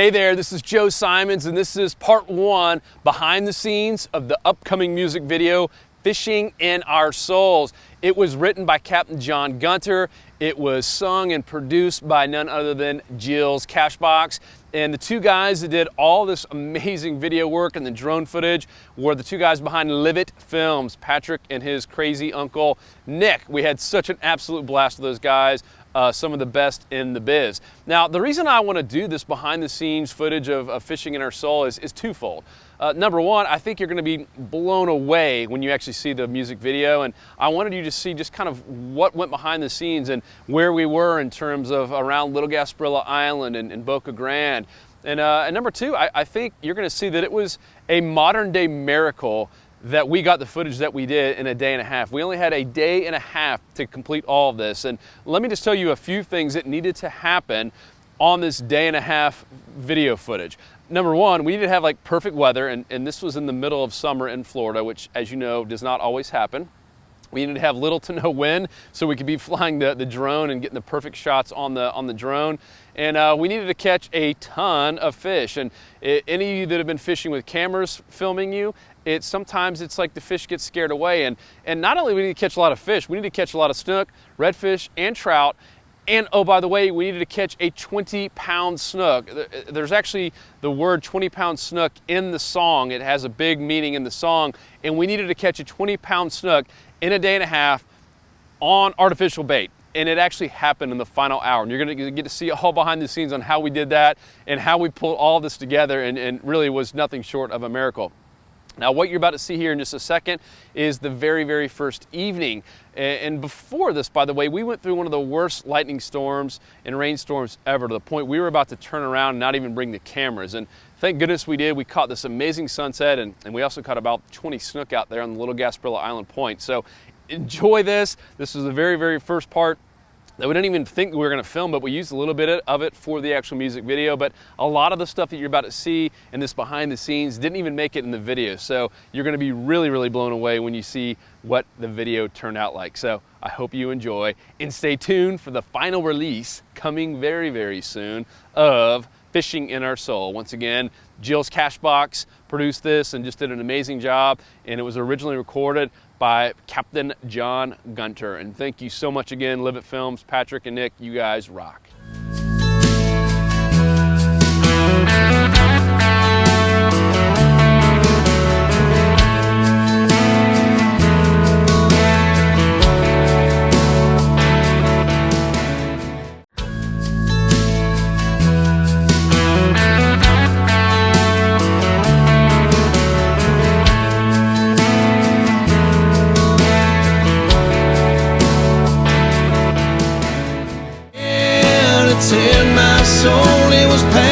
Hey there, this is Joe Simons, and this is part one behind the scenes of the upcoming music video, Fishing in Our Souls. It was written by Captain John Gunter. It was sung and produced by none other than Cashbox. And the two guys that did all this amazing video work and the drone footage were the two guys behind Livit Films, Patrick and his crazy uncle Nick. We had such an absolute blast with those guys. Some of the best in the biz. Now, the reason I want to do this behind the scenes footage of Fishing in Our Soul is twofold. Number one, I think you're going to be blown away when you actually see the music video, and I wanted you to see just kind of what went behind the scenes and where we were in terms of around Little Gasparilla Island and Boca Grande. And number two, I think you're going to see that it was a modern day miracle that we got the footage that we did in a day and a half. We only had a day and a half to complete all of this. And let me just tell you a few things that needed to happen on this day and a half video footage. Number one, we needed to have like perfect weather, and this was in the middle of summer in Florida, which, as you know, does not always happen. We needed to have little to no wind so we could be flying the drone and getting the perfect shots on the drone. And we needed to catch a ton of fish. And any of you that have been fishing with cameras filming you, sometimes it's like the fish get scared away. And not only do we need to catch a lot of fish, we need to catch a lot of snook, redfish, and trout. And oh, by the way, we needed to catch a 20-pound snook. There's actually the word 20-pound snook in the song. It has a big meaning in the song. And we needed to catch a 20-pound snook in a day and a half on artificial bait. And it actually happened in the final hour. And you're gonna get to see all behind the scenes on how we did that and how we pulled all this together, and really was nothing short of a miracle. Now, what you're about to see here in just a second is the very, very first evening. And before this, by the way, we went through one of the worst lightning storms and rainstorms ever, to the point we were about to turn around and not even bring the cameras. And thank goodness we did. We caught this amazing sunset, and we also caught about 20 snook out there on the Little Gasparilla Island Point. So enjoy this. This is the very, very first part that we didn't even think we were going to film, but we used a little bit of it for the actual music video. But a lot of the stuff that you're about to see in this behind the scenes didn't even make it in the video. So you're going to be really, really blown away when you see what the video turned out like. So I hope you enjoy, and stay tuned for the final release coming very, very soon of Fishing in Our Soul. Once again, Cashbox produced this and just did an amazing job, and it was originally recorded by Captain John Gunter. And thank you so much again, Livit Films, Patrick and Nick. You guys rock. In my soul, it was pain.